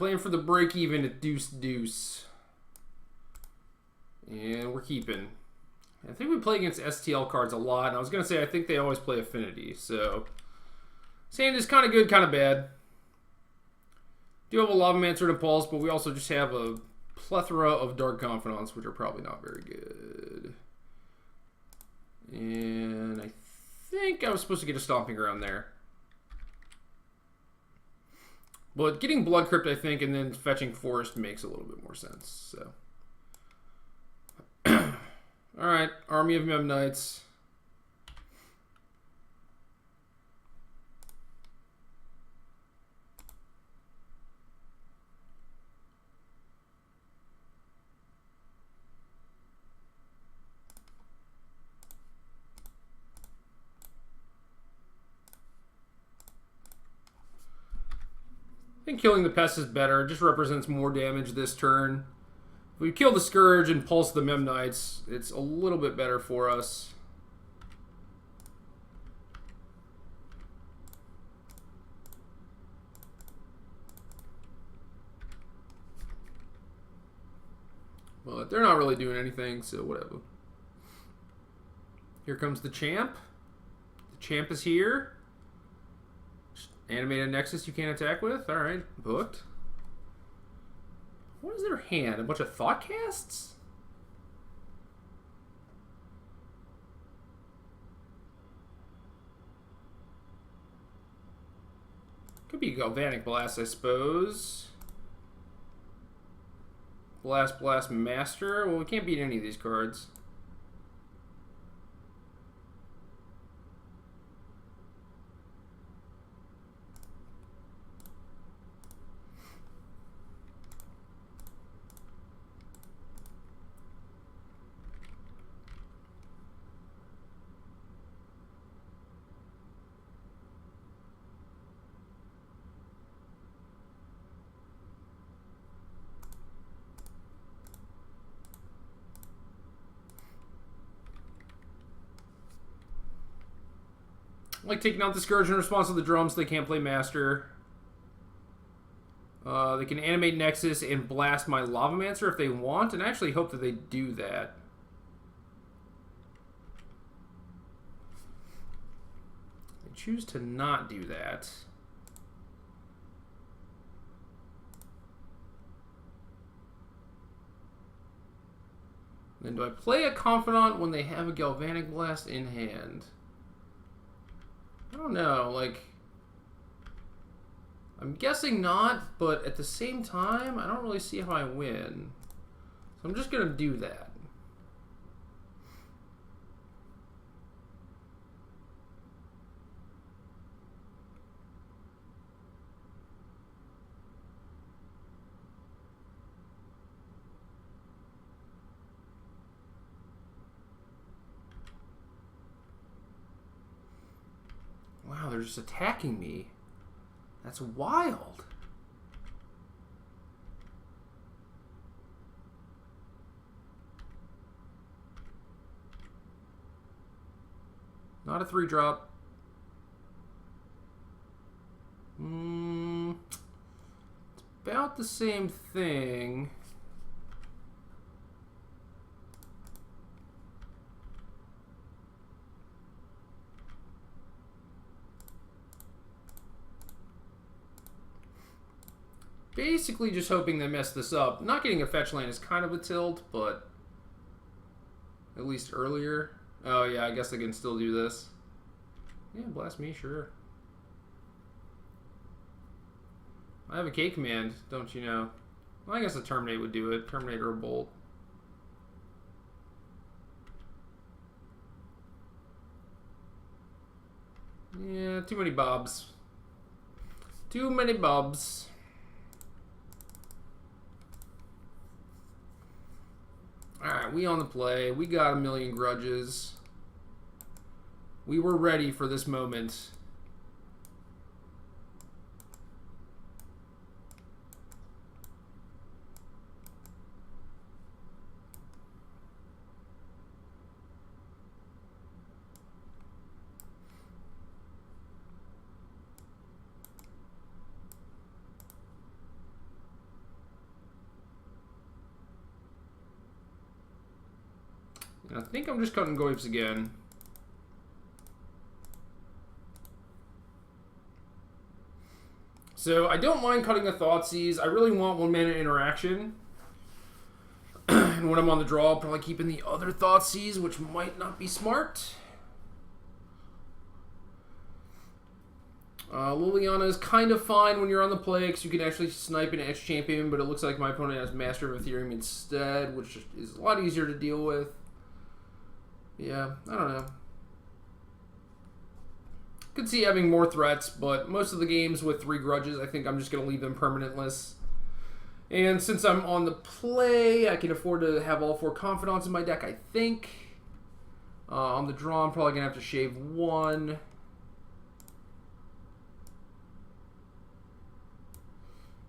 playing for the break even at deuce. And we're keeping. I think we play against STL cards a lot. And I was going to say, I think they always play Affinity. So, this hand is kind of good, kind of bad. Do have a Lavamancer and a Pulse, but we also just have a plethora of Dark Confidants, which are probably not very good. And I think I was supposed to get a Stomping Ground there. But getting Blood Crypt, I think, and then fetching Forest makes a little bit more sense. So, alright, Army of Mem Knights. I think killing the Pest is better. It just represents more damage this turn. If we kill the Scourge and pulse the Mem Knights, it's a little bit better for us. But they're not really doing anything, so whatever. Here comes the Champ. The Champ is here. Animated Nexus you can't attack with? Alright, booked. What is their hand? A bunch of Thought Casts? Could be Galvanic Blast, I suppose. Blast Master. Well, we can't beat any of these cards. Like taking out the Scourge in response to the drums, they can't play Master. They can animate Nexus and blast my Lavamancer if they want, and I actually hope that they do that. They choose to not do that. Then do I play a Confidant when they have a Galvanic Blast in hand? I don't know, like, I'm guessing not, but at the same time, I don't really see how I win. So I'm just going to do that. Wow, they're just attacking me. That's wild. Not a 3-drop. It's about the same thing. Basically just hoping they mess this up. Not getting a fetch land is kind of a tilt, but at least earlier. Oh yeah, I guess I can still do this. Yeah, blast me, sure. I have a K command, don't you know? Well, I guess a Terminate would do it. Terminate or a Bolt. Yeah, too many bobs. Too many bobs. Alright, we on the play. We got a million grudges. We were ready for this moment. And I think I'm just cutting goyfs again. So I don't mind cutting a Thoughtseize. I really want 1 mana interaction. And when I'm on the draw, I'll probably keep in the other Thoughtseize, which might not be smart. Liliana is kind of fine when you're on the play because you can actually snipe an X champion, but it looks like my opponent has Master of Ethereum instead, which is a lot easier to deal with. Yeah, I don't know. Could see having more threats, but most of the games with 3 grudges, I think I'm just going to leave them permanentless. And since I'm on the play, I can afford to have all 4 Confidants in my deck, I think. On the draw, I'm probably going to have to shave 1.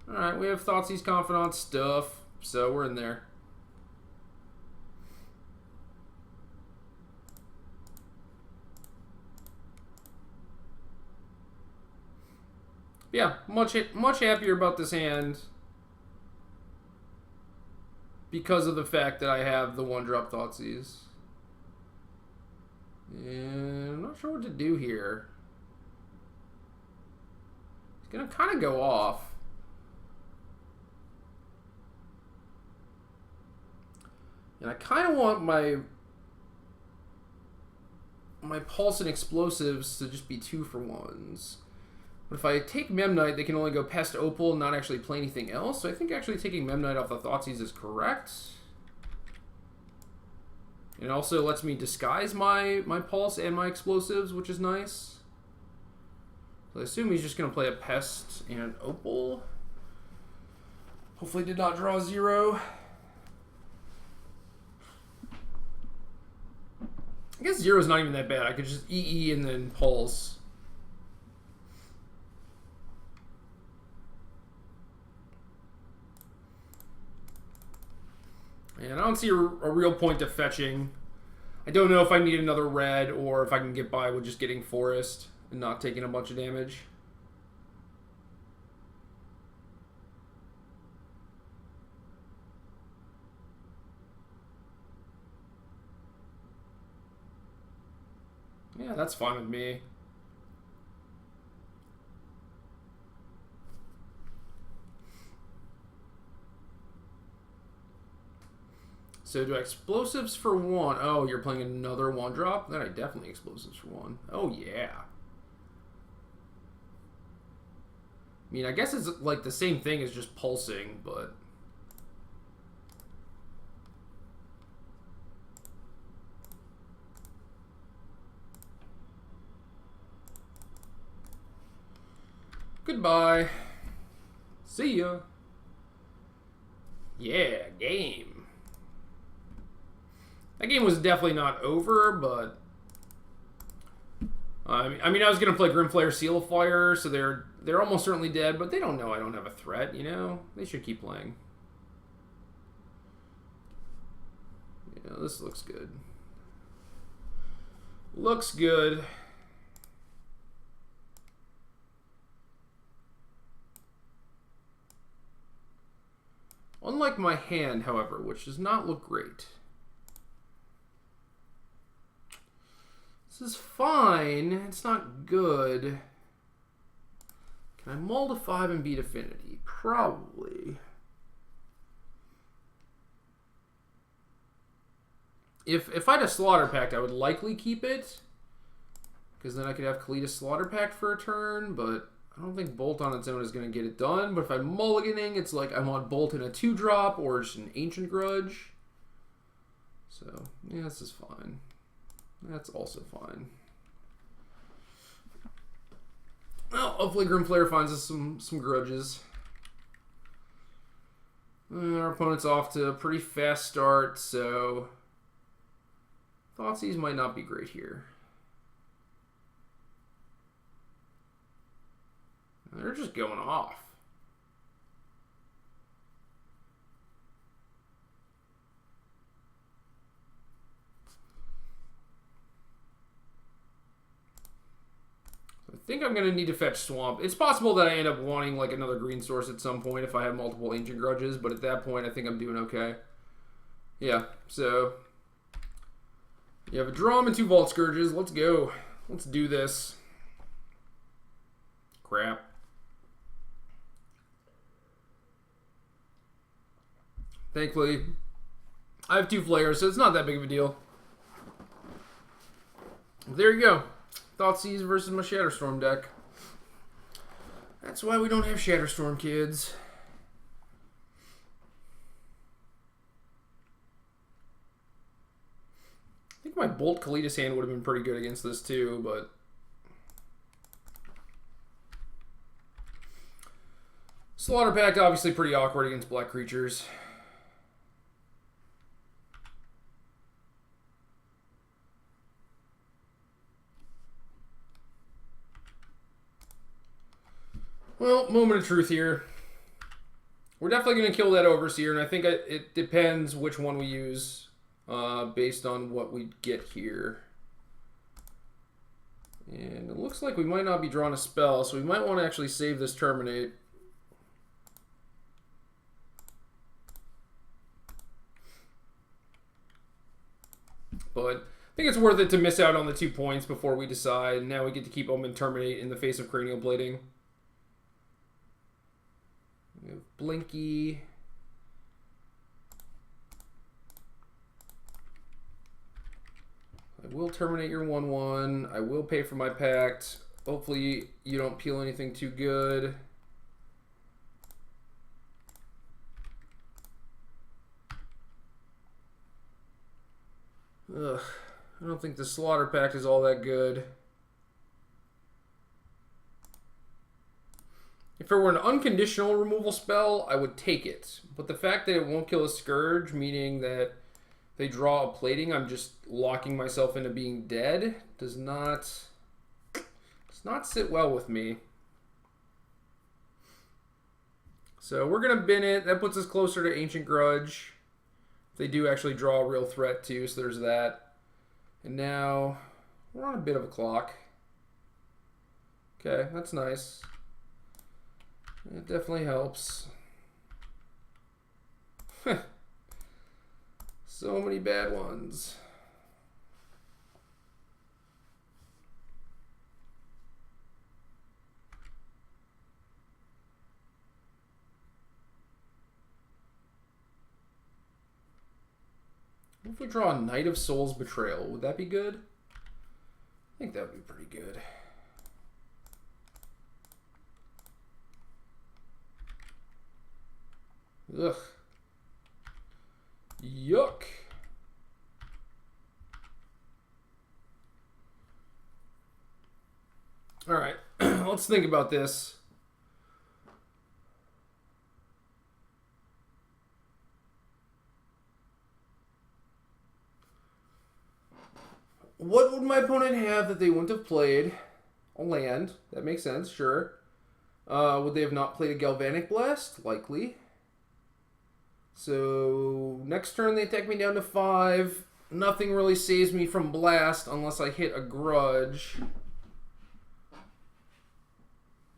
Alright, we have Thoughtseize Confidant stuff, so we're in there. Yeah, much happier about this hand because of the fact that I have the 1-drop Thoughtseize. And I'm not sure what to do here. It's going to kind of go off. And I kind of want my Pulse and Explosives to just be 2-for-1s. But if I take Memnite, they can only go Pest Opal and not actually play anything else. So I think actually taking Memnite off the Thoughtseize is correct. It also lets me disguise my Pulse and my Explosives, which is nice. So I assume he's just going to play a Pest and an Opal. Hopefully did not draw 0. I guess 0 is not even that bad. I could just EE and then Pulse. And I don't see a real point to fetching. I don't know if I need another red or if I can get by with just getting Forest and not taking a bunch of damage. Yeah, that's fine with me. So do I Explosives for 1? Oh, you're playing another 1-drop? Then I definitely Explosives for 1. Oh, yeah. I mean, I guess it's like the same thing as just pulsing, but... Goodbye. See ya. Yeah, game. That game was definitely not over, but... I mean, I was going to play Grimflayer Seal of Fire, so they're almost certainly dead, but they don't know I don't have a threat, you know? They should keep playing. Yeah, this looks good. Looks good. Unlike my hand, however, which does not look great. This is fine. It's not good. Can I mull to 5 and beat Affinity? Probably. If I had a Slaughter Pact, I would likely keep it. Because then I could have Khalida Slaughter Pact for a turn, but I don't think Bolt on its own is going to get it done. But if I'm mulliganing, it's like I want Bolt in a 2-drop or just an Ancient Grudge. So, yeah, this is fine. That's also fine. Well, hopefully Grimflayer finds us some grudges. Our opponent's off to a pretty fast start, so Thoughtseize might not be great here. They're just going off. I think I'm going to need to fetch Swamp. It's possible that I end up wanting like another green source at some point if I have multiple Ancient Grudges, but at that point I think I'm doing okay. Yeah, so You have a Drum and 2 Vault Scourges. Let's go. Let's do this. Crap. Thankfully, I have 2 Flares, so it's not that big of a deal. There you go. Thoughtseize versus my Shatterstorm deck. That's why we don't have Shatterstorm, kids. I think my Bolt Kalitas hand would have been pretty good against this too, but... Slaughter Pact, obviously pretty awkward against black creatures. Well, moment of truth here. We're definitely going to kill that Overseer, and I think it depends which one we use based on what we get here. And it looks like we might not be drawing a spell, so we might want to actually save this Terminate. But I think it's worth it to miss out on the 2 points before we decide. Now we get to keep Omen Terminate in the face of Cranial Blading. We have Blinky. I will terminate your 1/1. I will pay for my pact. Hopefully you don't peel anything too good. Ugh, I don't think the Slaughter Pact is all that good. If it were an unconditional removal spell, I would take it. But the fact that it won't kill a Scourge, meaning that they draw a plating, I'm just locking myself into being dead, does not sit well with me. So we're going to bin it. That puts us closer to Ancient Grudge. They do actually draw a real threat too, so there's that. And now we're on a bit of a clock. Okay, that's nice. It definitely helps. So many bad ones. What if we draw a Knight of Souls Betrayal? Would that be good? I think that would be pretty good. Ugh. Yuck. All right, let's think about this. What would my opponent have that they wouldn't have played? A land. That makes sense, sure. Would they have not played a Galvanic Blast? Likely. So, next turn they attack me down to 5. Nothing really saves me from Blast unless I hit a Grudge.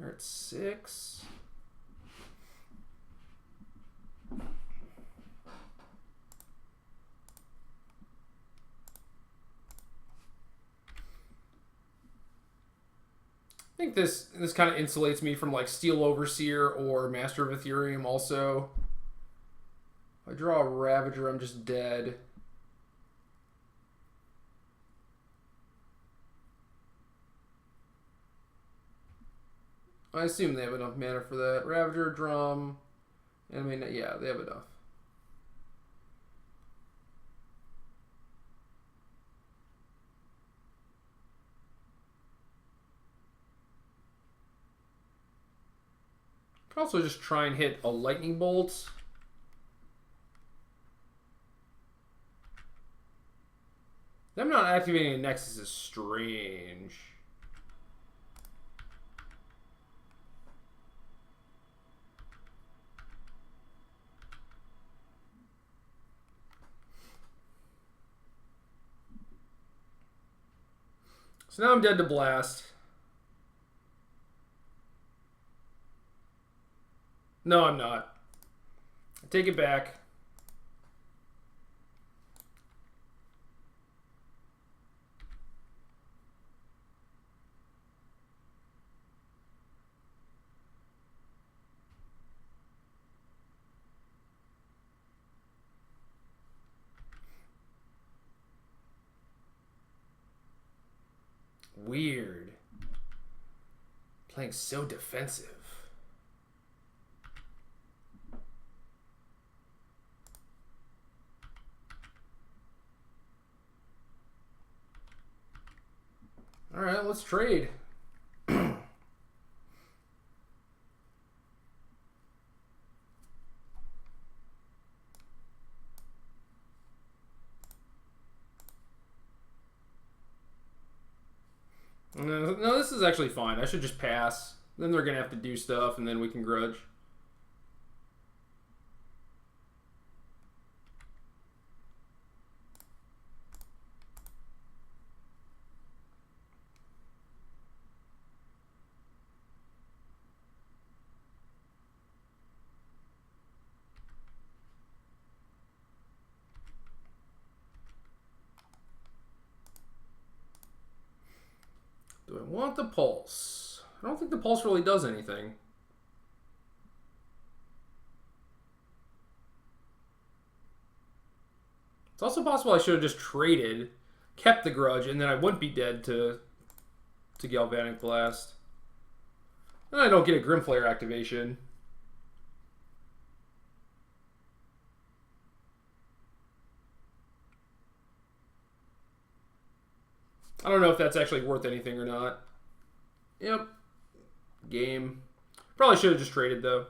They're at 6. I think this kind of insulates me from like Steel Overseer or Master of Ethereum also. If I draw a Ravager, I'm just dead. I assume they have enough mana for that. Ravager, Drum, and I mean, yeah, they have enough. Could also just try and hit a Lightning Bolt. Them not activating a Nexus is strange. So now I'm dead to Blast. No, I'm not. I take it back. Weird. Playing so defensive. All right, let's trade. No, this is actually fine. I should just pass. Then they're going to have to do stuff, and then we can grudge. Do I want the pulse? I don't think the pulse really does anything. It's also possible I should have just traded, kept the grudge, and then I wouldn't be dead to Galvanic Blast. And I don't get a Grimflare activation. I don't know if that's actually worth anything or not. Yep. Game. Probably should have just traded, though.